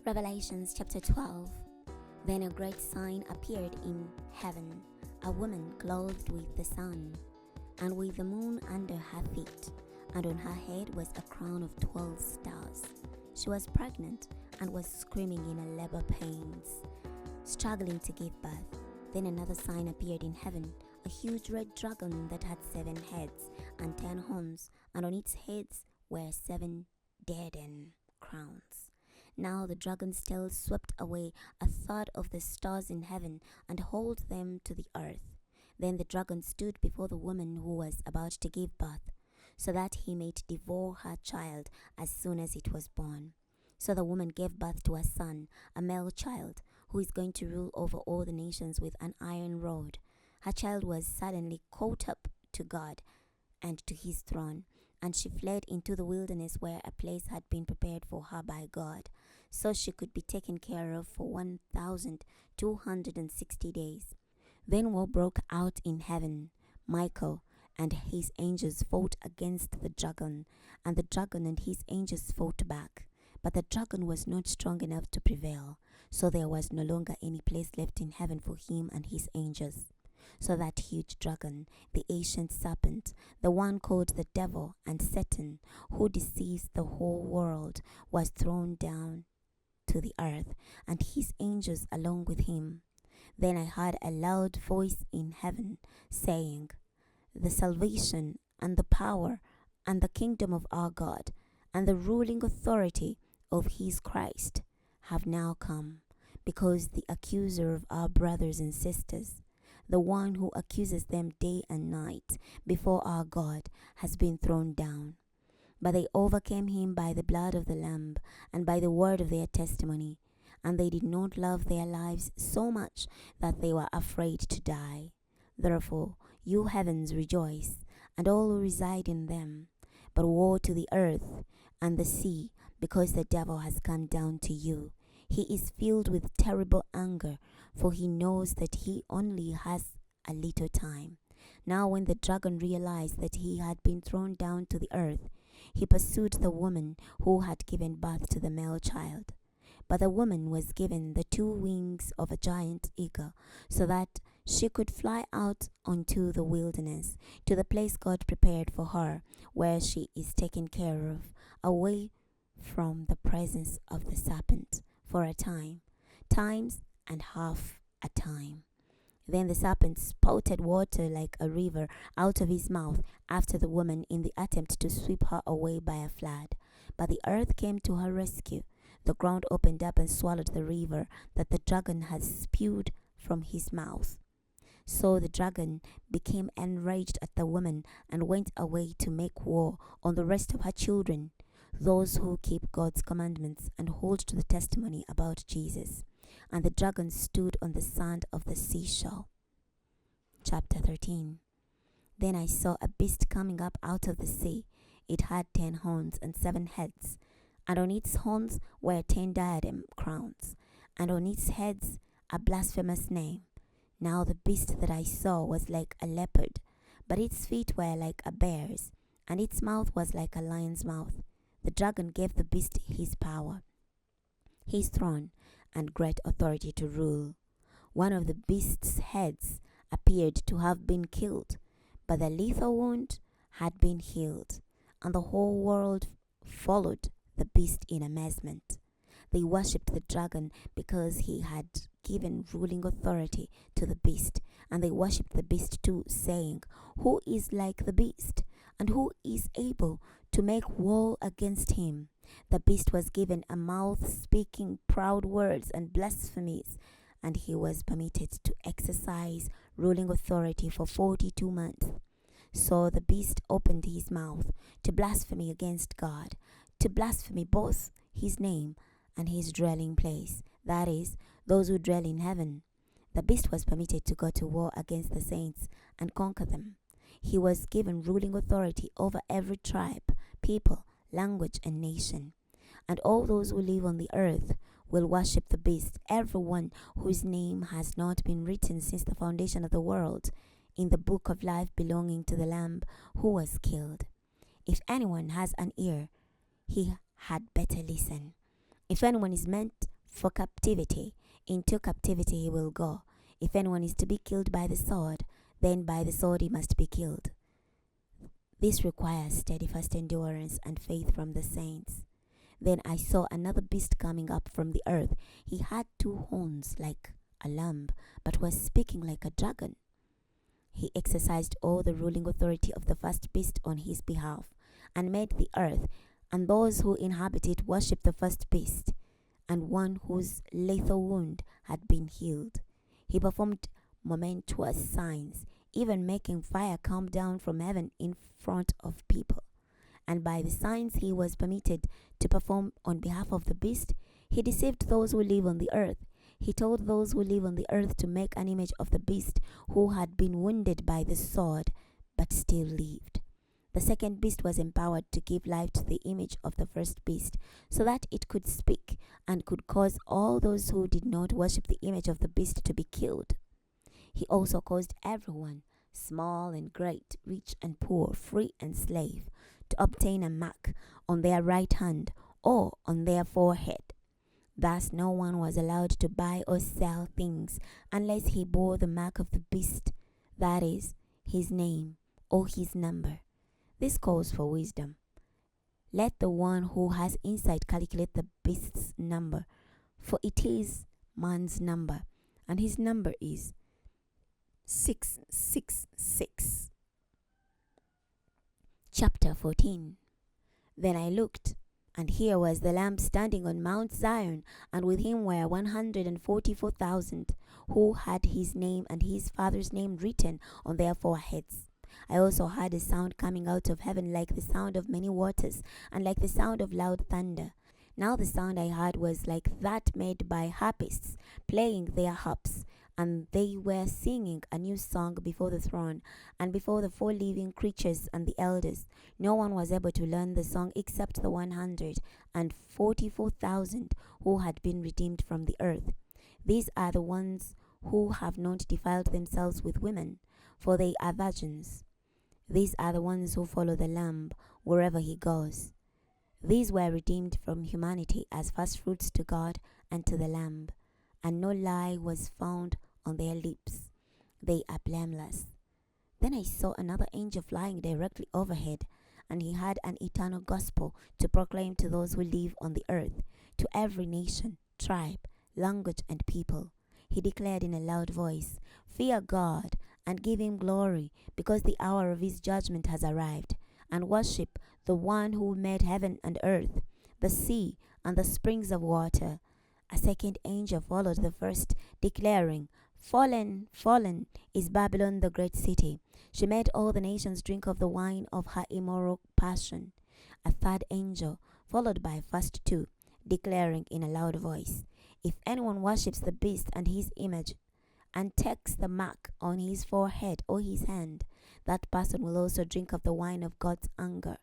Revelations chapter 12. Then a great sign appeared in heaven, a woman clothed with the sun, and with the moon under her feet, and on her head was a crown of 12 stars. She was pregnant and was screaming in labor pains, struggling to give birth. Then another sign appeared in heaven, a huge red dragon that had 7 heads and 10 horns, and on its heads were 7 diadem crowns. Now the dragon's tail swept away a third of the stars in heaven and hurled them to the earth. Then the dragon stood before the woman who was about to give birth, so that he might devour her child as soon as it was born. So the woman gave birth to a son, a male child, who is going to rule over all the nations with an iron rod. Her child was suddenly caught up to God and to his throne, and she fled into the wilderness where a place had been prepared for her by God, so she could be taken care of for 1,260 days. Then war broke out in heaven. Michael and his angels fought against the dragon, and the dragon and his angels fought back. But the dragon was not strong enough to prevail, so there was no longer any place left in heaven for him and his angels. So that huge dragon, the ancient serpent, the one called the devil and Satan, who deceives the whole world, was thrown down to the earth, and his angels along with him. Then I heard a loud voice in heaven saying, "The salvation and the power and the kingdom of our God and the ruling authority of his Christ have now come, because the accuser of our brothers and sisters, the one who accuses them day and night before our God, has been thrown down. But they overcame him by the blood of the Lamb and by the word of their testimony, and they did not love their lives so much that they were afraid to die. Therefore, you heavens rejoice, and all who reside in them. But woe to the earth and the sea, because the devil has come down to you. He is filled with terrible anger, for he knows that he only has a little time." Now when the dragon realized that he had been thrown down to the earth, he pursued the woman who had given birth to the male child. But the woman was given the 2 wings of a giant eagle, so that she could fly out onto the wilderness, to the place God prepared for her, where she is taken care of, away from the presence of the serpent, for a time, times and half a time. Then the serpent spouted water like a river out of his mouth after the woman in the attempt to sweep her away by a flood. But the earth came to her rescue. The ground opened up and swallowed the river that the dragon had spewed from his mouth. So the dragon became enraged at the woman and went away to make war on the rest of her children, those who keep God's commandments and hold to the testimony about Jesus. And the dragon stood on the sand of the seashore. Chapter 13. Then I saw a beast coming up out of the sea. It had 10 horns and 7 heads, and on its horns were 10 diadem crowns, and on its heads a blasphemous name. Now the beast that I saw was like a leopard, but its feet were like a bear's, and its mouth was like a lion's mouth. The dragon gave the beast his power, his throne, and great authority to rule. One of the beast's heads appeared to have been killed, but the lethal wound had been healed, and the whole world followed the beast in amazement. They worshipped the dragon because he had given ruling authority to the beast, and they worshipped the beast too, saying, "Who is like the beast, and who is able to make war against him?" The beast was given a mouth speaking proud words and blasphemies, and he was permitted to exercise ruling authority for 42 months. So the beast opened his mouth to blaspheme against God, to blaspheme both his name and his dwelling place, that is, those who dwell in heaven. The beast was permitted to go to war against the saints and conquer them. He was given ruling authority over every tribe, people, language, and nation. And all those who live on the earth will worship the beast, everyone whose name has not been written since the foundation of the world in the book of life belonging to the Lamb who was killed. If anyone has an ear, he had better listen. If anyone is meant for captivity. Into captivity he will go. If anyone is to be killed by the sword, then by the sword he must be killed. This requires steadfast endurance and faith from the saints. Then I saw another beast coming up from the earth. He had 2 horns like a lamb, but was speaking like a dragon. He exercised all the ruling authority of the first beast on his behalf, and made the earth and those who inhabit it worship the first beast, and one whose lethal wound had been healed. He performed momentous signs, even making fire come down from heaven in front of people. And by the signs he was permitted to perform on behalf of the beast, he deceived those who live on the earth. He told those who live on the earth to make an image of the beast who had been wounded by the sword, but still lived. The second beast was empowered to give life to the image of the first beast, so that it could speak and could cause all those who did not worship the image of the beast to be killed. He also caused everyone, small and great, rich and poor, free and slave, to obtain a mark on their right hand or on their forehead. Thus no one was allowed to buy or sell things unless he bore the mark of the beast, that is, his name or his number. This calls for wisdom. Let the one who has insight calculate the beast's number, for it is man's number, and his number is 666. Chapter 14. Then I looked, and here was the Lamb standing on Mount Zion, and with him were 144,000, who had his name and his father's name written on their foreheads. I also heard a sound coming out of heaven like the sound of many waters, and like the sound of loud thunder. Now the sound I heard was like that made by harpists playing their harps, and they were singing a new song before the throne, and before the 4 living creatures and the elders. No one was able to learn the song except the 144,000 who had been redeemed from the earth. These are the ones who have not defiled themselves with women, for they are virgins. These are the ones who follow the Lamb wherever he goes. These were redeemed from humanity as firstfruits to God and to the Lamb, and no lie was found on their lips. They are blameless. Then I saw another angel flying directly overhead, and he had an eternal gospel to proclaim to those who live on the earth, to every nation, tribe, language, and people. He declared in a loud voice, "Fear God and give him glory, because the hour of his judgment has arrived, and worship the one who made heaven and earth, the sea, and the springs of water." A second angel followed the first, declaring, "Fallen, fallen is Babylon the great city. She made all the nations drink of the wine of her immoral passion." A third angel followed by first 2, declaring in a loud voice, "If anyone worships the beast and his image, and takes the mark on his forehead or his hand, that person will also drink of the wine of God's anger,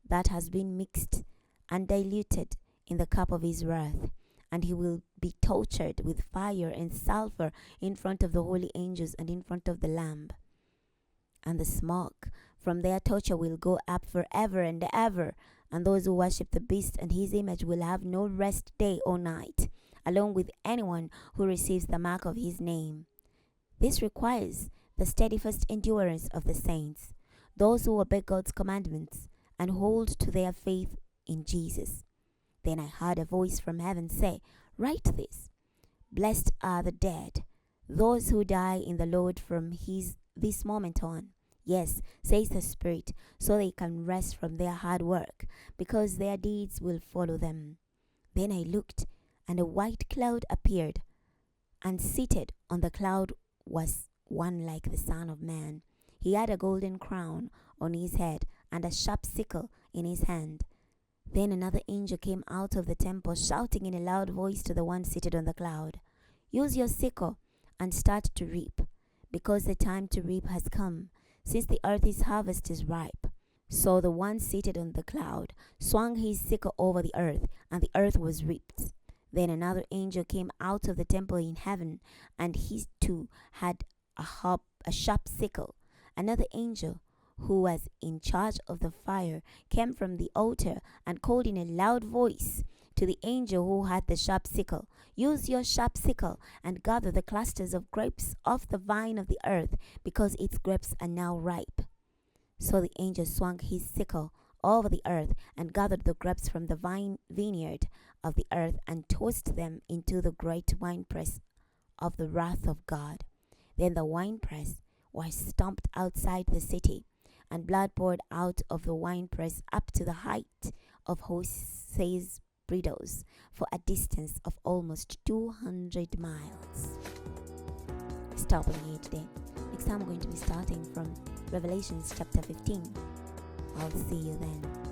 that has been mixed and diluted in the cup of his wrath, and he will be tortured with fire and sulfur in front of the holy angels and in front of the Lamb. And the smoke from their torture will go up forever and ever, and those who worship the beast and his image will have no rest day or night, along with anyone who receives the mark of his name. This requires the steadfast endurance of the saints, those who obey God's commandments and hold to their faith in Jesus. Then I heard a voice from heaven say, "Write this. Blessed are the dead, those who die in the Lord from this moment on. Yes, says the Spirit, so they can rest from their hard work, because their deeds will follow them." Then I looked, and a white cloud appeared, and seated on the cloud was one like the Son of Man. He had a golden crown on his head and a sharp sickle in his hand. Then another angel came out of the temple, shouting in a loud voice to the one seated on the cloud, "Use your sickle and start to reap, because the time to reap has come, since the earth's harvest is ripe." So the one seated on the cloud swung his sickle over the earth, and the earth was reaped. Then another angel came out of the temple in heaven, and he too had a sharp sickle. Another angel, who was in charge of the fire, came from the altar and called in a loud voice, to the angel who had the sharp sickle, "Use your sharp sickle and gather the clusters of grapes off the vine of the earth, because its grapes are now ripe." So the angel swung his sickle over the earth and gathered the grapes from the vineyard of the earth and tossed them into the great winepress of the wrath of God. Then the winepress was stomped outside the city, and blood poured out of the winepress up to the height of horses' bridles for a distance of almost 200 miles. Stopping here today. Next time we're going to be starting from Revelations chapter 15. I'll see you then.